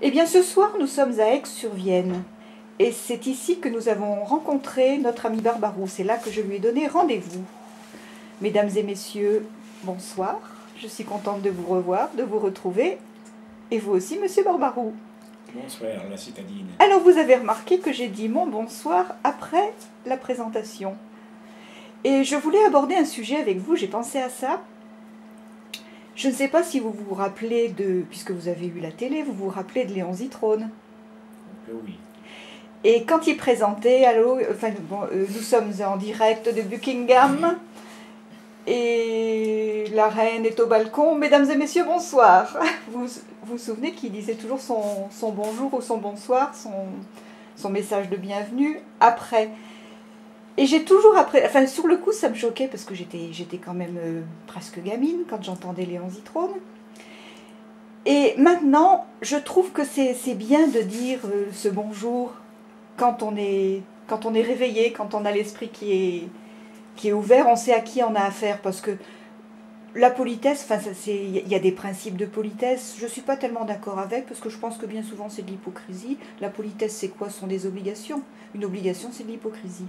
Eh bien, ce soir, nous sommes à Aix-sur-Vienne. Et c'est ici que nous avons rencontré notre ami Barbarou. C'est là que je lui ai donné rendez-vous. Mesdames et messieurs, bonsoir. Je suis contente de vous revoir, de vous retrouver. Et vous aussi, monsieur Barbarou. Bonsoir, la citadine. Alors, vous avez remarqué que j'ai dit mon bonsoir après la présentation. Et je voulais aborder un sujet avec vous, j'ai pensé à ça. Je ne sais pas si vous vous rappelez de, puisque vous avez eu la télé, vous vous rappelez de Léon Zitrone. Oui. Et quand il présentait, nous sommes en direct de Buckingham, et la reine est au balcon. Mesdames et messieurs, bonsoir. Vous vous souvenez qu'il disait toujours son bonjour ou son bonsoir, son message de bienvenue après. Et j'ai toujours après, enfin sur le coup ça me choquait parce que j'étais quand même presque gamine quand j'entendais Léon Zitrone. Et maintenant, je trouve que c'est bien de dire ce bonjour quand on est réveillé, quand on a l'esprit qui est ouvert, on sait à qui on a affaire. Parce que la politesse, enfin, il y a des principes de politesse, je ne suis pas tellement d'accord avec, parce que je pense que bien souvent c'est de l'hypocrisie. La politesse, c'est quoi? Ce sont des obligations. Une obligation, c'est de l'hypocrisie.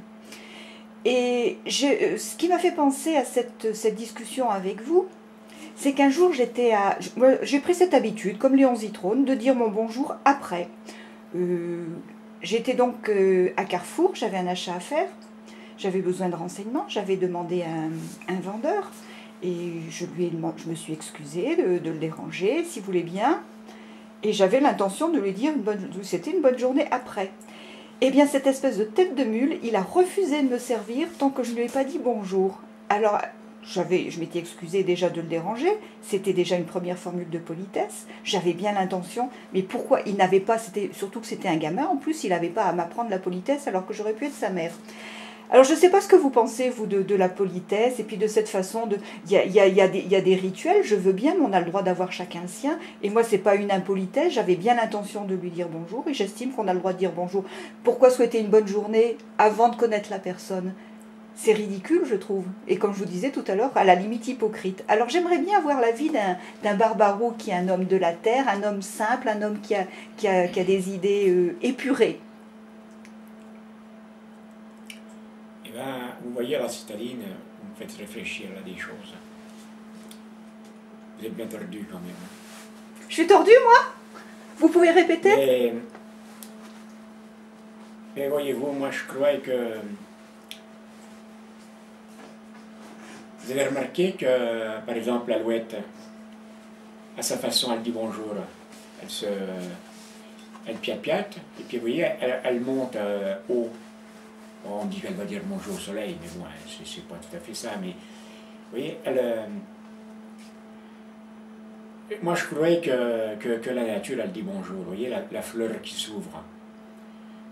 Et ce qui m'a fait penser à cette discussion avec vous, c'est qu'un jour j'ai pris cette habitude, comme Léon Zitrone, de dire mon bonjour après. J'étais donc à Carrefour, j'avais un achat à faire, j'avais besoin de renseignements, j'avais demandé à un vendeur, et je me suis excusée de le déranger, s'il voulait bien, et j'avais l'intention de lui dire c'était une bonne journée après. Eh bien, cette espèce de tête de mule, il a refusé de me servir tant que je ne lui ai pas dit bonjour. Alors, je m'étais excusée déjà de le déranger, c'était déjà une première formule de politesse, j'avais bien l'intention, mais pourquoi il n'avait pas, surtout que c'était un gamin, en plus il n'avait pas à m'apprendre la politesse alors que j'aurais pu être sa mère. Alors je ne sais pas ce que vous pensez, vous, de la politesse, et puis de cette façon de... Il y a des rituels, je veux bien, mais on a le droit d'avoir chacun le sien, et moi c'est pas une impolitesse, j'avais bien l'intention de lui dire bonjour, et j'estime qu'on a le droit de dire bonjour. Pourquoi souhaiter une bonne journée avant de connaître la personne ? C'est ridicule, je trouve. Et comme je vous disais tout à l'heure, à la limite hypocrite. Alors j'aimerais bien avoir l'avis d'un Barbarou qui est un homme de la terre, un homme simple, un homme qui a des idées épurées. Eh bien, vous voyez, la citadine, vous me faites réfléchir à des choses. Vous êtes bien tordu quand même. Je suis tordue, moi? Vous pouvez répéter? Mais voyez-vous, moi je crois que... Vous avez remarqué que, par exemple, l'Alouette, à sa façon, elle dit bonjour. Elle piate-piate, et puis vous voyez, elle monte haut. On dit qu'elle va dire bonjour au soleil, mais bon, c'est pas tout à fait ça. Mais vous voyez, moi je croyais que la nature, elle dit bonjour. Vous voyez, la fleur qui s'ouvre.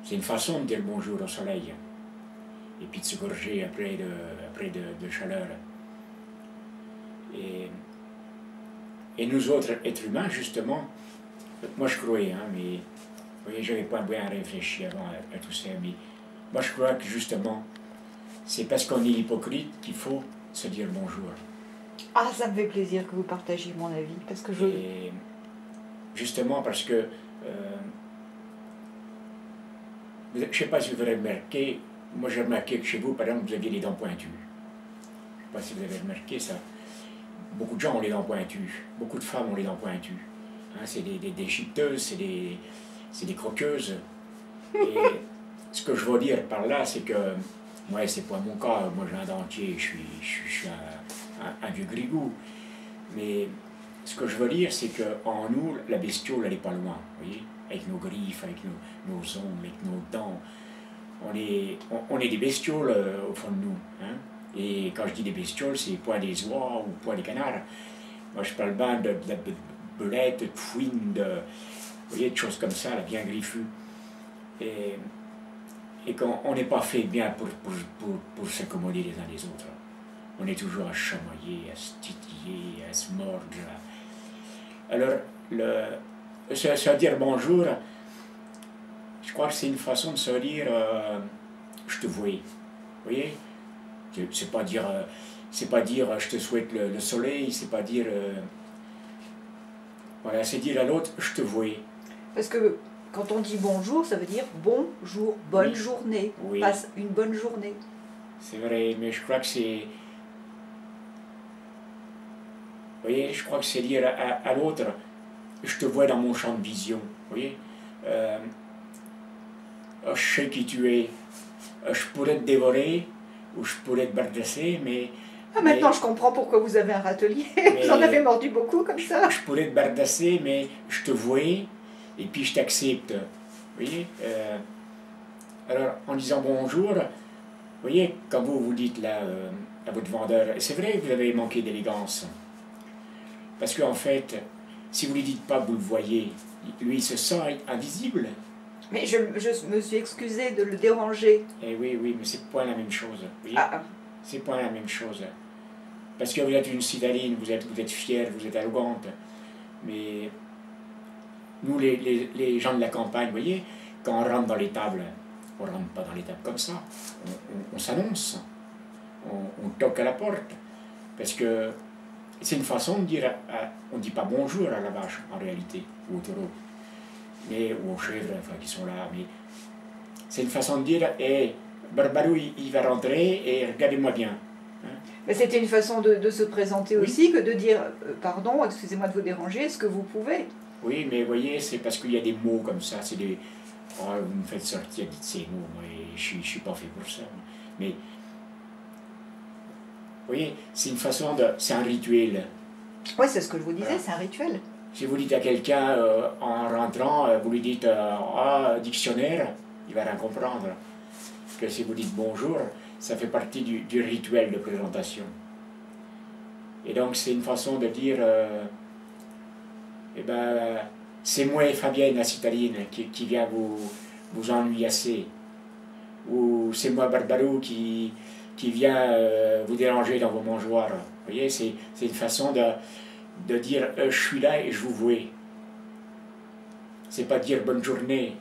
C'est une façon de dire bonjour au soleil. Et puis de se gorger après de chaleur. Et nous autres êtres humains, justement, moi je croyais, hein, mais vous voyez, j'avais pas bien réfléchi avant à tout ça, mais moi je crois que justement, c'est parce qu'on est hypocrite qu'il faut se dire bonjour. Ah, ça me fait plaisir que vous partagiez mon avis, parce que Et justement parce que, je ne sais pas si vous avez remarqué, moi j'ai remarqué que chez vous, par exemple, vous aviez les dents pointues. Je ne sais pas si vous avez remarqué ça. Beaucoup de gens ont les dents pointues, beaucoup de femmes ont les dents pointues. Hein, c'est des chipeteuses, c'est des croqueuses. Et ce que je veux dire par là, c'est que, moi c'est pas mon cas, moi j'ai un dentier, je suis un vieux grigou. Mais ce que je veux dire, c'est qu'en nous, la bestiole, elle n'est pas loin, vous voyez, avec nos griffes, avec nos ongles, avec nos dents. On est des bestioles au fond de nous. Hein. Et quand je dis des bestioles, c'est pas des oies ou pas des canards. Moi, je parle bien de belettes, de fouines, vous voyez, de choses comme ça, là, bien griffues. Et qu'on n'est pas fait bien pour s'accommoder les uns les autres. On est toujours à chamoyer, à se titiller, à se mordre. Alors, se dire bonjour, je crois que c'est une façon de se dire je te vois. Vous voyez? C'est pas dire je te souhaite le soleil, c'est pas dire voilà, c'est dire à l'autre je te vois. Parce que quand on dit bonjour, ça veut dire bonjour, bonne Oui. journée. Oui. Passe une bonne journée. C'est vrai, mais je crois que c'est... Vous voyez, je crois que c'est dire à l'autre, je te vois dans mon champ de vision. Vous voyez, je sais qui tu es. Je pourrais te dévorer ou je pourrais te bardasser, mais... Ah, maintenant je comprends pourquoi vous avez un râtelier. Vous en avez mordu beaucoup comme ça. Je pourrais te bardasser, mais je te vois et puis je t'accepte. Vous voyez, alors, en disant bonjour, vous voyez, quand vous dites là à votre vendeur, c'est vrai que vous avez manqué d'élégance. Parce qu'en fait, si vous ne lui dites pas que vous le voyez, lui il se sent invisible. Mais je me suis excusée de le déranger. Eh oui, oui, mais c'est pas la même chose. Vous voyez, Ah, c'est pas la même chose. Parce que vous êtes une citadine, vous êtes fière, vous êtes arrogante. Mais nous, les gens de la campagne, vous voyez, quand on rentre dans les tables, on ne rentre pas dans les tables comme ça. On s'annonce, on toque à la porte. Parce que c'est une façon de dire, on ne dit pas bonjour à la vache en réalité, ou au taureau, mais, ou aux chèvres enfin, qui sont là. Mais c'est une façon de dire, hey, Barbarou il va rentrer et regardez-moi bien. Hein. mais c'était une façon de se présenter Oui. aussi que de dire pardon, excusez-moi de vous déranger, est-ce que vous pouvez? Oui, mais vous voyez, c'est parce qu'il y a des mots comme ça, c'est des... Oh, vous me faites sortir de ces mots, moi, et je ne suis pas fait pour ça. Mais, vous voyez, c'est une façon de... C'est un rituel. Oui, c'est ce que je vous disais, Voilà. c'est un rituel. Si vous dites à quelqu'un, en rentrant, vous lui dites ah, dictionnaire, il va rien comprendre. Que si vous dites bonjour, ça fait partie du rituel de présentation. Et donc, c'est une façon de dire... eh ben, c'est moi Fabienne, la citadine, qui vient vous ennuyer assez. Ou c'est moi Barbarou qui vient vous déranger dans vos mangeoires. Vous voyez, c'est une façon de dire je suis là et je vous vois. C'est pas dire bonne journée,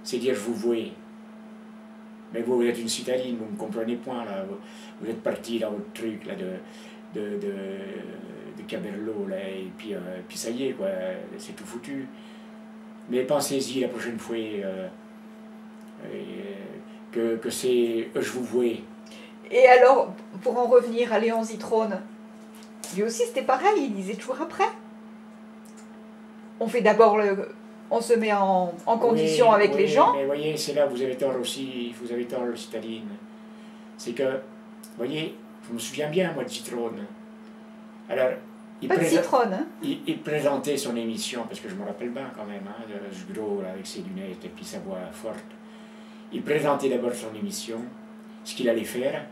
c'est dire je vous vois. Mais vous êtes une citadine, vous ne comprenez point là. Vous êtes parti dans votre truc là de Caberlo là, et puis ça y est quoi, c'est tout foutu. Mais pensez-y la prochaine fois que c'est je vous vois. Et alors, pour en revenir à Léon Zitrone, lui aussi c'était pareil, il disait toujours après. On fait d'abord on se met en condition Oui, avec oui, les gens. Mais voyez, c'est là où vous avez tort aussi, vous avez tort le citadine. C'est que, voyez, je me souviens bien moi de Zitrone. Alors, Pas de citrone, hein. il présentait son émission, parce que je me rappelle bien quand même, hein, ce gros là, avec ses lunettes et puis sa voix forte. Il présentait d'abord son émission, ce qu'il allait faire,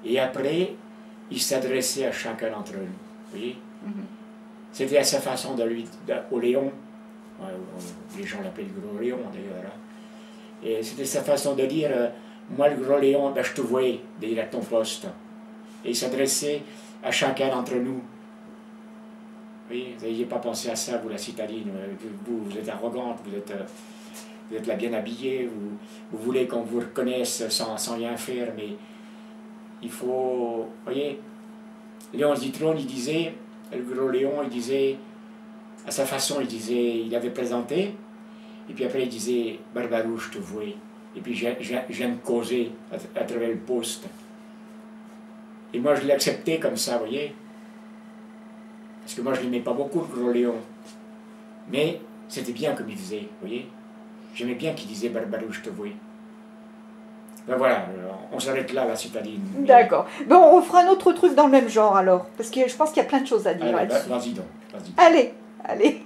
et après, il s'adressait à chacun d'entre eux. Vous voyez, c'était à sa façon au Léon, les gens l'appellent le gros Léon d'ailleurs, hein. Et c'était sa façon de dire, moi le gros Léon, ben, je te vois, il à ton poste. Et il s'adressait à chacun d'entre nous. Oui, vous n'aviez pas pensé à ça, vous la citadine, vous êtes arrogante, vous êtes là bien habillée, vous voulez qu'on vous reconnaisse sans rien faire, mais il faut... Vous voyez, Léon Zitrone, il disait, le gros Léon, il disait, à sa façon, il avait présenté, et puis après il disait, Barbarou, je te vois, et puis je viens de causer à travers le poste. Et moi je l'ai accepté comme ça, vous voyez. Parce que moi je ne l'aimais pas beaucoup, le gros Léon. Mais c'était bien comme il faisait, vous voyez. J'aimais bien qu'il disait Barbarou, je te vois. Ben voilà, on s'arrête là, la citadine. D'accord. Bon, on fera un autre truc dans le même genre alors. Parce que je pense qu'il y a plein de choses à dire Allez, là-dessus. vas-y donc, vas-y. Allez, allez.